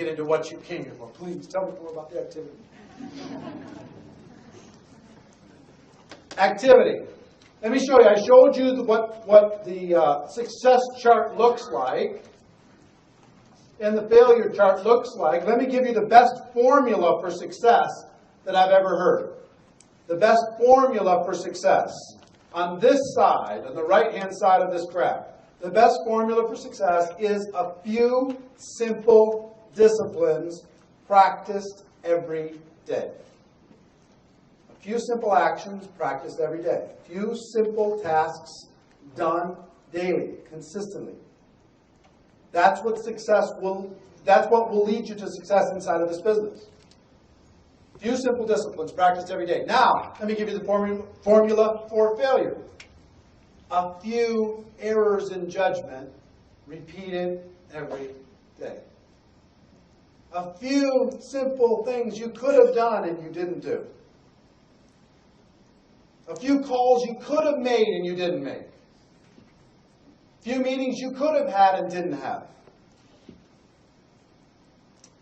get into what you came here for. Please tell me more about the activity. Activity. Let me show you. I showed you what the success chart looks like and the failure chart looks like. Let me give you the best formula for success that I've ever heard. The best formula for success. On this side, on the right-hand side of this graph, the best formula for success is a few simple disciplines practiced every day. A few simple actions practiced every day. A few simple tasks done daily, consistently. That's what will lead you to success inside of this business. A few simple disciplines practiced every day. Now, let me give you the formula for failure. A few errors in judgment repeated every day. A few simple things you could have done and you didn't do. A few calls you could have made and you didn't make. A few meetings you could have had and didn't have.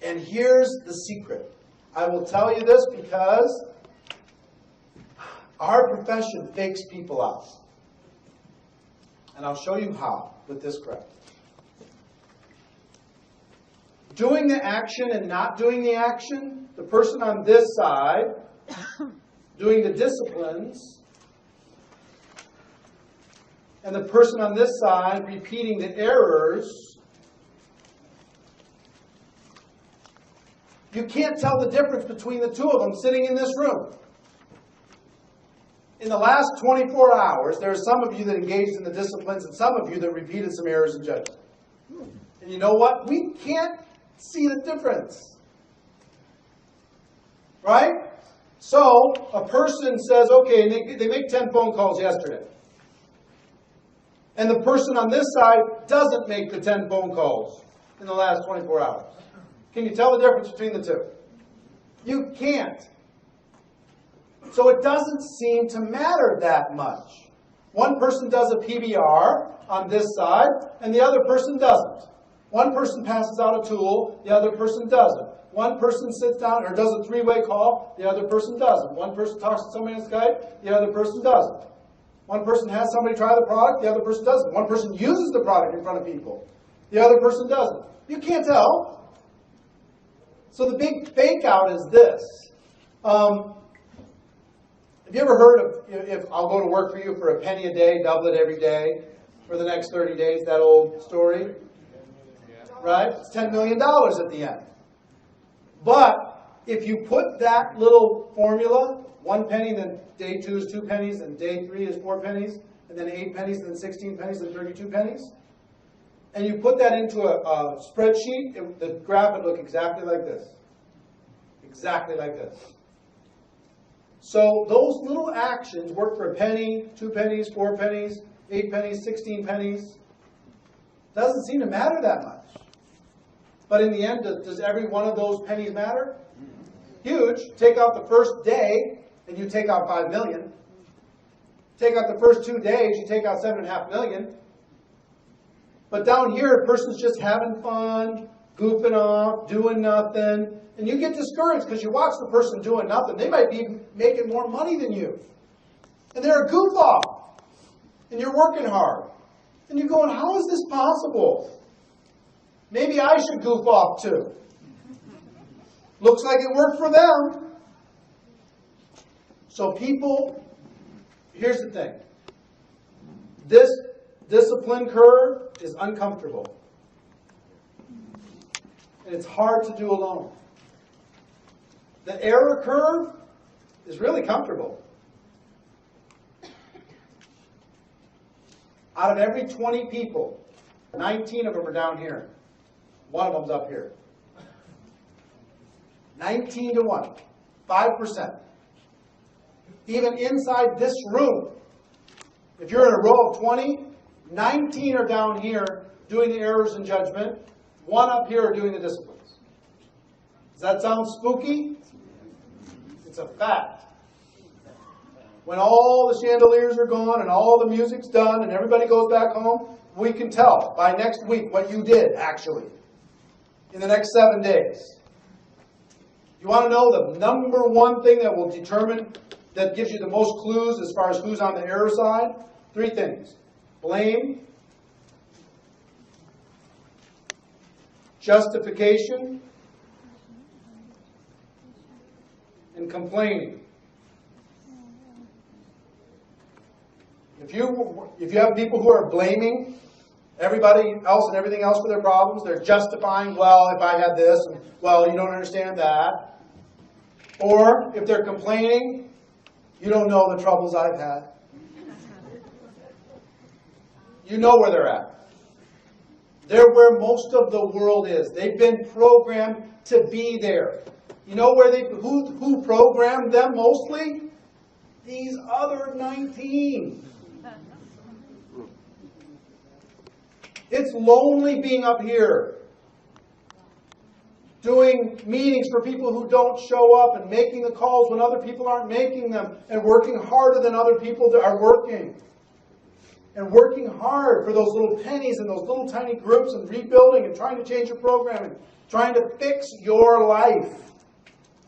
And here's the secret. I will tell you this because our profession fakes people out. And I'll show you how with this graph. Doing the action and not doing the action, the person on this side doing the disciplines, and the person on this side repeating the errors, you can't tell the difference between the two of them sitting in this room. In the last 24 hours, there are some of you that engaged in the disciplines and some of you that repeated some errors in judgment. And you know what? We can't see the difference. Right? So, a person says, okay, and they make 10 phone calls yesterday. And the person on this side doesn't make the 10 phone calls in the last 24 hours. Can you tell the difference between the two? You can't. So it doesn't seem to matter that much. One person does a PBR on this side, and the other person doesn't. One person passes out a tool, the other person doesn't. One person sits down or does a three-way call, the other person doesn't. One person talks to somebody on Skype, the other person doesn't. One person has somebody try the product, the other person doesn't. One person uses the product in front of people, the other person doesn't. You can't tell. So the big fake out is this. Have you ever heard of, if I'll go to work for you for a penny a day, double it every day for the next 30 days, that old story? Right? It's $10 million at the end. But if you put that little formula, 1 penny, then day 2 is 2 pennies, and day 3 is 4 pennies, and then 8 pennies, and then 16 pennies, and 32 pennies, and you put that into a spreadsheet, the graph would look exactly like this. Exactly like this. So those little actions work for a penny, 2 pennies, 4 pennies, 8 pennies, 16 pennies. Doesn't seem to matter that much. But in the end, does every one of those pennies matter? Huge. Take out the first day, and you take out 5 million. Take out the first 2 days, you take out 7.5 million. But down here, a person's just having fun, goofing off, doing nothing. And you get discouraged because you watch the person doing nothing. They might be making more money than you. And they're a goof off. And you're working hard. And you're going, how is this possible? Maybe I should goof off too. Looks like it worked for them. So people, here's the thing. This discipline curve is uncomfortable. And it's hard to do alone. The error curve is really comfortable. Out of every 20 people, 19 of them are down here. One of them's up here. 19 to 1. 5%. Even inside this room, if you're in a row of 20, 19 are down here doing the errors in judgment. 1 up here are doing the disciplines. Does that sound spooky? It's a fact. When all the chandeliers are gone and all the music's done and everybody goes back home, we can tell by next week what you did, actually. in the next 7 days. You want to know the number one thing that will determine, that gives you the most clues as far as who's on the error side? 3 things. Blame, justification, and complaining. If you have people who are blaming everybody else and everything else for their problems, they're justifying, well, if I had this, and, well, you don't understand that. Or if they're complaining, you don't know the troubles I've had. You know where they're at. They're where most of the world is. They've been programmed to be there. You know where who programmed them mostly? These other 19. It's lonely being up here, doing meetings for people who don't show up and making the calls when other people aren't making them and working harder than other people that are working. And working hard for those little pennies and those little tiny groups and rebuilding and trying to change your programming, trying to fix your life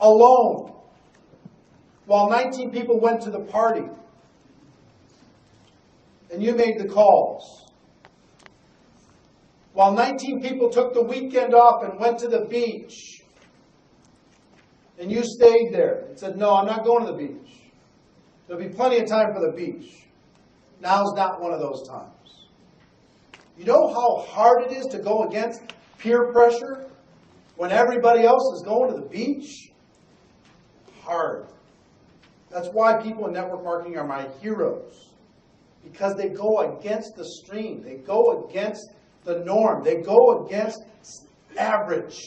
alone. While 19 people went to the party and you made the calls. While 19 people took the weekend off and went to the beach, and you stayed there and said, no, I'm not going to the beach. There'll be plenty of time for the beach. Now's not one of those times. You know how hard it is to go against peer pressure when everybody else is going to the beach? Hard. That's why people in network marketing are my heroes. Because they go against the stream. They go against the norm. They go against average.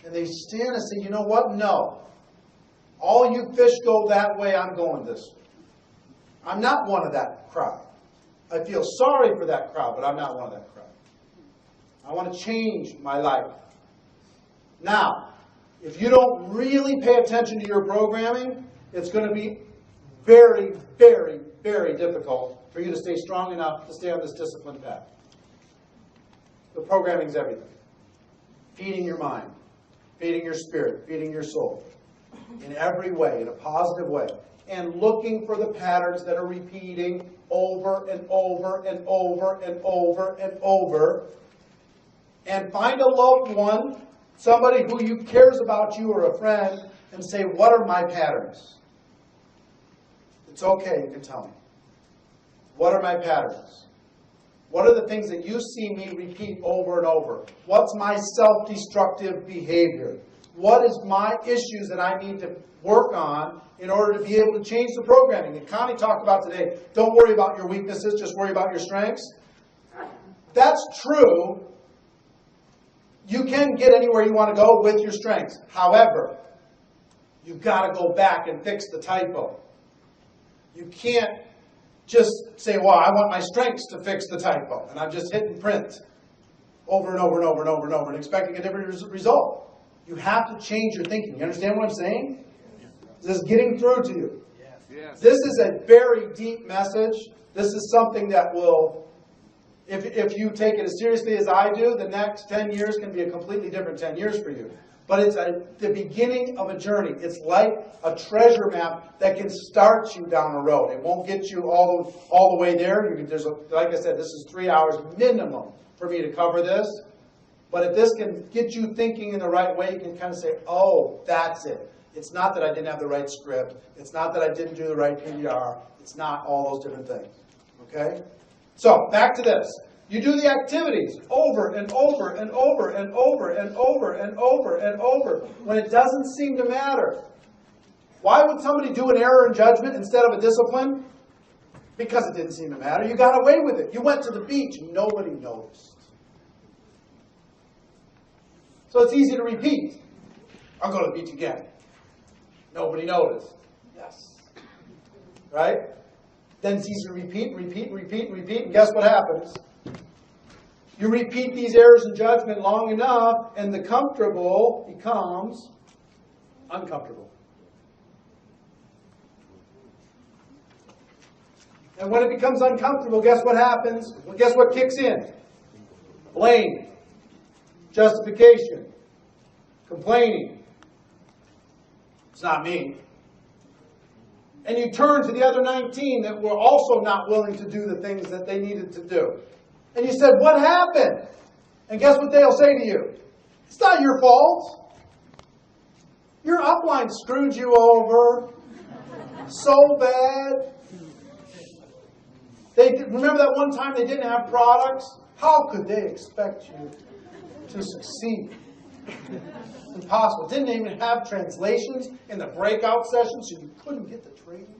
And they stand and say, you know what? No. All you fish go that way, I'm going this way. I'm not one of that crowd. I feel sorry for that crowd, but I'm not one of that crowd. I want to change my life. Now, if you don't really pay attention to your programming, it's going to be very, very, very difficult for you to stay strong enough to stay on this disciplined path. The programming is everything. Feeding your mind, feeding your spirit, feeding your soul. In every way, in a positive way. And looking for the patterns that are repeating over and over and over and over and over. And find a loved one, somebody who cares about you or a friend, and say, what are my patterns? It's okay, you can tell me. What are my patterns? What are the things that you see me repeat over and over? What's my self-destructive behavior? What is my issues that I need to work on in order to be able to change the programming? And Connie talked about today, don't worry about your weaknesses, just worry about your strengths. That's true. You can get anywhere you want to go with your strengths. However, you've got to go back and fix the typo. You can't just say, well, I want my strengths to fix the typo. And I'm just hitting print over and over and over and over and over and expecting a different result. You have to change your thinking. You understand what I'm saying? This is getting through to you. Yes. This is a very deep message. This is something that will, if you take it as seriously as I do, the next 10 years can be a completely different 10 years for you. But it's the beginning of a journey. It's like a treasure map that can start you down a road. It won't get you all the way there. Like I said, this is 3 hours minimum for me to cover this. But if this can get you thinking in the right way, you can kind of say, oh, that's it. It's not that I didn't have the right script. It's not that I didn't do the right PDR. It's not all those different things. Okay? So, back to this. You do the activities over and over and over and over and over and over and over when it doesn't seem to matter. Why would somebody do an error in judgment instead of a discipline? Because it didn't seem to matter. You got away with it. You went to the beach and nobody noticed. So it's easy to repeat. I'll go to the beach again. Nobody noticed. Yes. Right? Then it's easy to repeat, and guess what happens? You repeat these errors in judgment long enough, and the comfortable becomes uncomfortable. And when it becomes uncomfortable, guess what happens? Well, guess what kicks in? Blame. justification, complaining. It's not me. And you turn to the other 19 that were also not willing to do the things that they needed to do. And you said, what happened? And guess what they'll say to you? It's not your fault. Your upline screwed you over so bad. Remember that one time they didn't have products? How could they expect you to succeed? It's impossible. Didn't even have translations in the breakout sessions, so you couldn't get the training.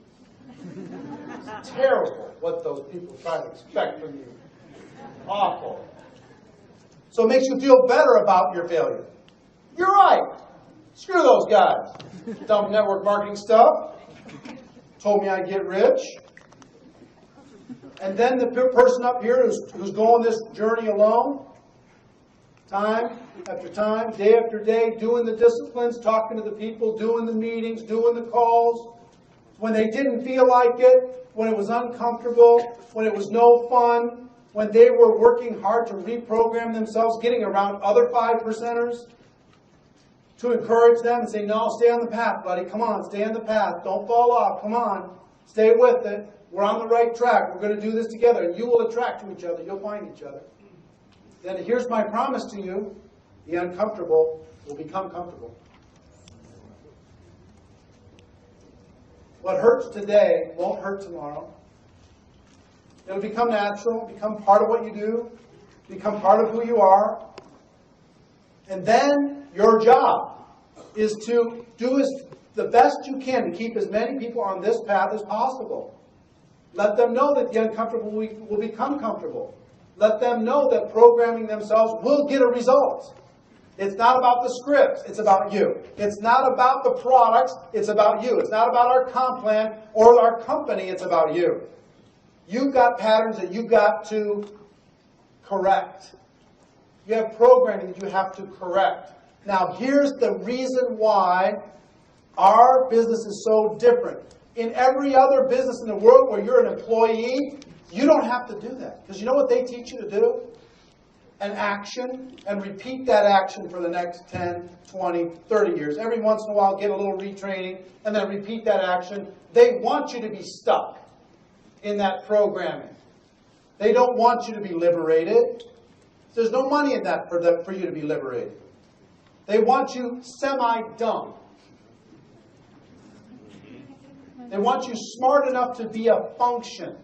It's terrible what those people try to expect from you. Awful. So it makes you feel better about your failure. You're right. Screw those guys. Dumb network marketing stuff. Told me I'd get rich. And then the person up here who's going this journey alone, time after time, day after day, doing the disciplines, talking to the people, doing the meetings, doing the calls, when they didn't feel like it, when it was uncomfortable, when it was no fun, when they were working hard to reprogram themselves, getting around other 5%ers, to encourage them and say, no, stay on the path, buddy. Come on, stay on the path. Don't fall off. Come on. Stay with it. We're on the right track. We're going to do this together. And you will attract to each other. You'll find each other. Then here's my promise to you. The uncomfortable will become comfortable. What hurts today won't hurt tomorrow. It'll become natural, become part of what you do, become part of who you are. And then your job is to do the best you can to keep as many people on this path as possible. Let them know that the uncomfortable will become comfortable. Let them know that programming themselves will get a result. It's not about the scripts, it's about you. It's not about the products, it's about you. It's not about our comp plan or our company, it's about you. You've got patterns that you've got to correct. You have programming that you have to correct. Now, here's the reason why our business is so different. In every other business in the world where you're an employee, you don't have to do that. Because you know what they teach you to do? An action, and repeat that action for the next 10, 20, 30 years. Every once in a while, get a little retraining, and then repeat that action. They want you to be stuck in that programming. They don't want you to be liberated. There's no money in that for you to be liberated. They want you semi-dumb. They want you smart enough to be a function,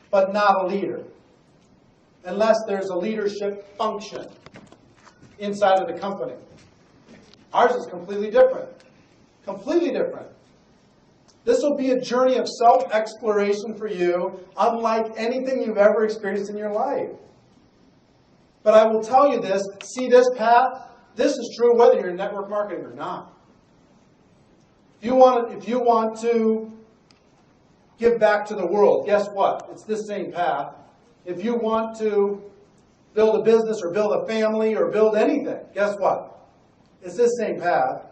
but not a leader. Unless there's a leadership function inside of the company. Ours is completely different. Completely different. This will be a journey of self-exploration for you, unlike anything you've ever experienced in your life. But I will tell you this, see this path? This is true whether you're in network marketing or not. If you want to give back to the world, guess what? It's this same path. If you want to build a business or build a family or build anything, guess what? It's this same path.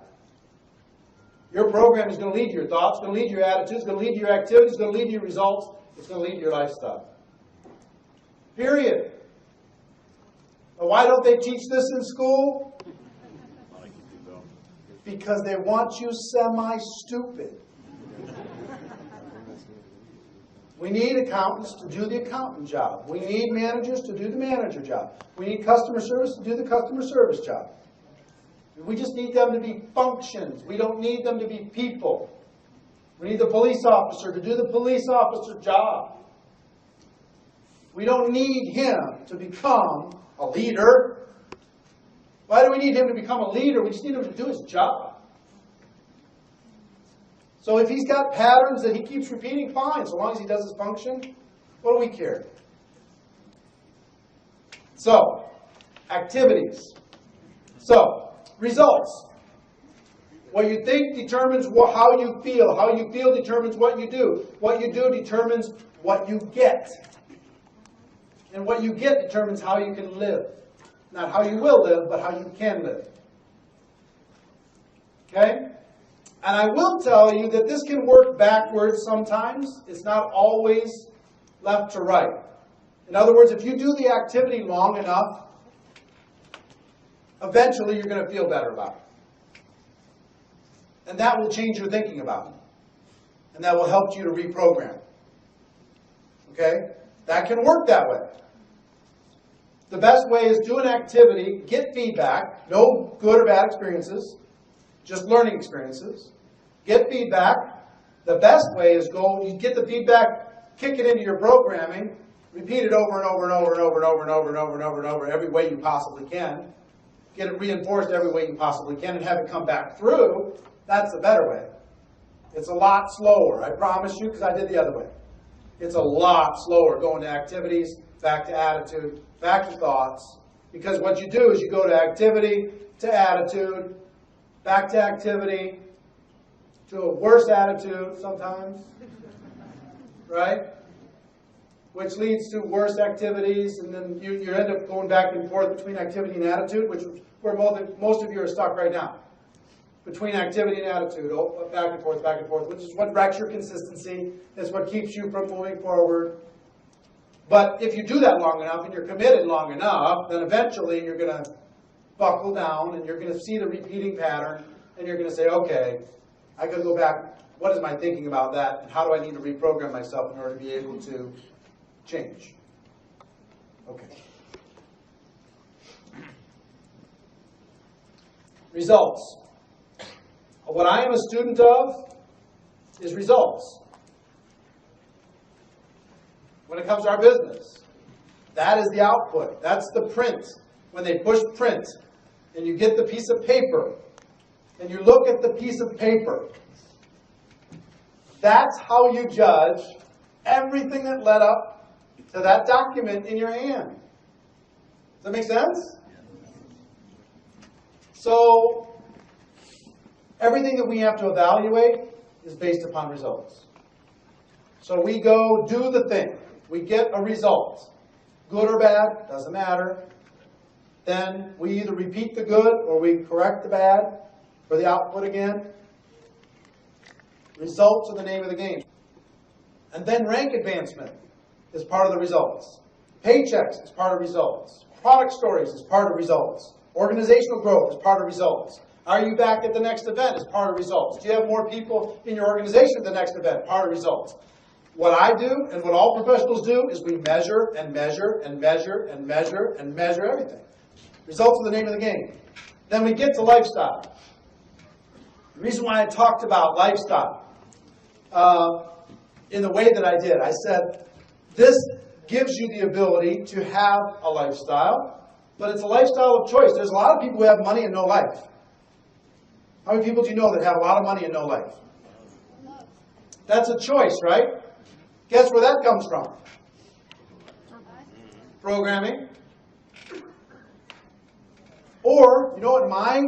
Your program is going to lead to your thoughts, it's going to lead to your attitudes, it's going to lead to your activities, it's going to lead to your results, it's going to lead to your lifestyle. Period. Now, why don't they teach this in school? Because they want you semi-stupid. We need accountants to do the accountant job. We need managers to do the manager job. We need customer service to do the customer service job. We just need them to be functions. We don't need them to be people. We need the police officer to do the police officer job. We don't need him to become a leader. Why do we need him to become a leader? We just need him to do his job. So if he's got patterns that he keeps repeating, fine. So long as he does his function, what do we care? So, activities. So, results. What you think determines how you feel. How you feel determines what you do. What you do determines what you get. And what you get determines how you can live. Not how you will live, but how you can live. Okay? And I will tell you that this can work backwards sometimes. It's not always left to right. In other words, if you do the activity long enough, eventually you're going to feel better about it. And that will change your thinking about it. And that will help you to reprogram. Okay? That can work that way. The best way is do an activity, get feedback, no good or bad experiences, just learning experiences. Get feedback. The best way is you get the feedback, kick it into your programming, repeat it over and over and over and over and over and over and over and over and over every way you possibly can. Get it reinforced every way you possibly can and have it come back through. That's the better way. It's a lot slower, I promise you, because I did the other way. It's a lot slower going to activities, back to attitude, back to thoughts. Because what you do is you go to activity, to attitude, back to activity, to a worse attitude sometimes, right? Which leads to worse activities, and then you end up going back and forth between activity and attitude, which is where most of you are stuck right now. Between activity and attitude, back and forth, which is what wrecks your consistency. It's what keeps you from moving forward. But if you do that long enough and you're committed long enough, then eventually you're going to buckle down and you're going to see the repeating pattern and you're going to say, okay, I got to go back. What is my thinking about that? And how do I need to reprogram myself in order to be able to change? Okay. Results. What I am a student of is results. When it comes to our business, that is the output. That's the print. When they push print, and you get the piece of paper, and you look at the piece of paper, that's how you judge everything that led up to that document in your hand. Does that make sense? So, everything that we have to evaluate is based upon results. So we go do the thing. We get a result. Good or bad, doesn't matter. Then we either repeat the good or we correct the bad for the output again. Results are the name of the game. And then rank advancement is part of the results. Paychecks is part of results. Product stories is part of results. Organizational growth is part of results. Are you back at the next event is part of results. Do you have more people in your organization at the next event? Part of results. What I do and what all professionals do is we measure and measure and measure and measure and measure everything. Results are the name of the game. Then we get to lifestyle. The reason why I talked about lifestyle in the way that I did, I said this gives you the ability to have a lifestyle, but it's a lifestyle of choice. There's a lot of people who have money and no life. How many people do you know that have a lot of money and no life? That's a choice, right? Guess where that comes from? Programming. Or, you know what my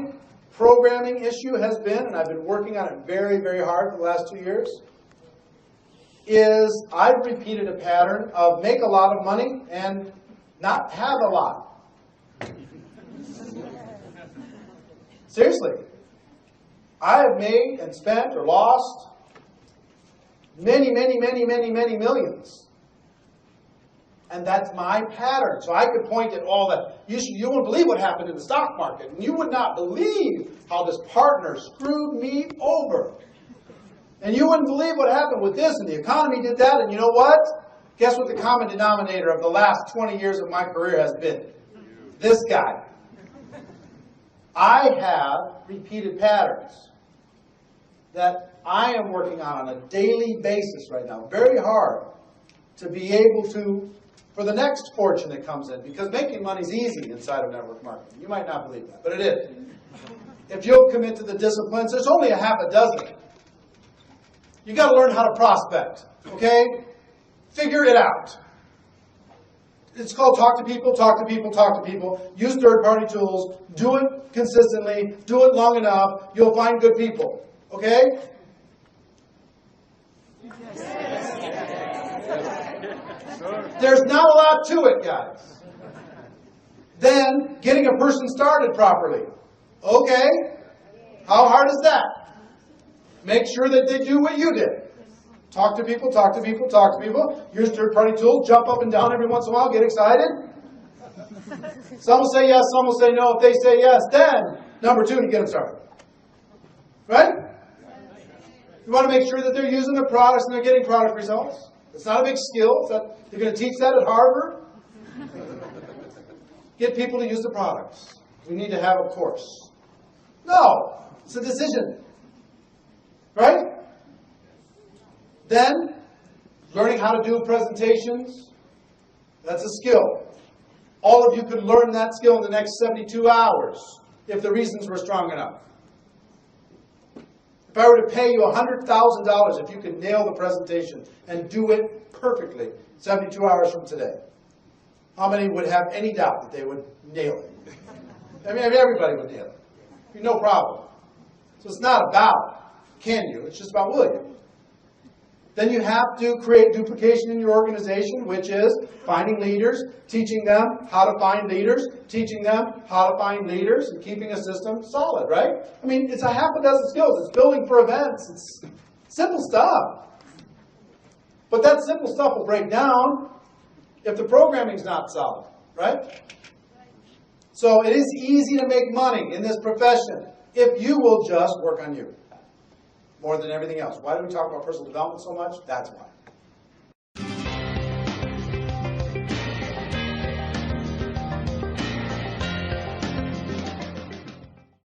programming issue has been, and I've been working on it very, very hard for the last 2 years, is I've repeated a pattern of make a lot of money and not have a lot. Seriously. I have made and spent or lost many, many, many, many, many millions. And that's my pattern. So I could point at all that. You wouldn't believe what happened in the stock market. And you would not believe how this partner screwed me over. And you wouldn't believe what happened with this, and the economy did that. And you know what? Guess what the common denominator of the last 20 years of my career has been? This guy. I have repeated patterns that I am working on a daily basis right now. Very hard to be able to, for the next fortune that comes in, because making money is easy inside of network marketing. You might not believe that, but it is. If you'll commit to the disciplines, there's only a half a dozen. You got to learn how to prospect, okay? Figure it out. It's called talk to people, talk to people, talk to people. Use third-party tools. Do it consistently. Do it long enough. You'll find good people. Okay? There's not a lot to it, guys. Then, getting a person started properly. Okay? How hard is that? Make sure that they do what you did. Talk to people, talk to people, talk to people. Use third-party tools. Jump up and down every once in a while. Get excited. Some will say yes, some will say no. If they say yes, then number 2 to get them started. Right? You want to make sure that they're using the products and they're getting product results. It's not a big skill. They're going to teach that at Harvard. Get people to use the products. We need to have a course. No, it's a decision. Right? Then, learning how to do presentations, that's a skill. All of you could learn that skill in the next 72 hours if the reasons were strong enough. If I were to pay you $100,000 if you could nail the presentation and do it perfectly 72 hours from today, how many would have any doubt that they would nail it? I mean, everybody would nail it. No problem. So it's not about can you, it's just about will you. Then you have to create duplication in your organization, which is finding leaders, teaching them how to find leaders, teaching them how to find leaders, and keeping a system solid, right? I mean, it's a half a dozen skills. It's building for events. It's simple stuff. But that simple stuff will break down if the programming's not solid, right? So it is easy to make money in this profession if you will just work on you more than everything else. Why do we talk about personal development so much? That's why.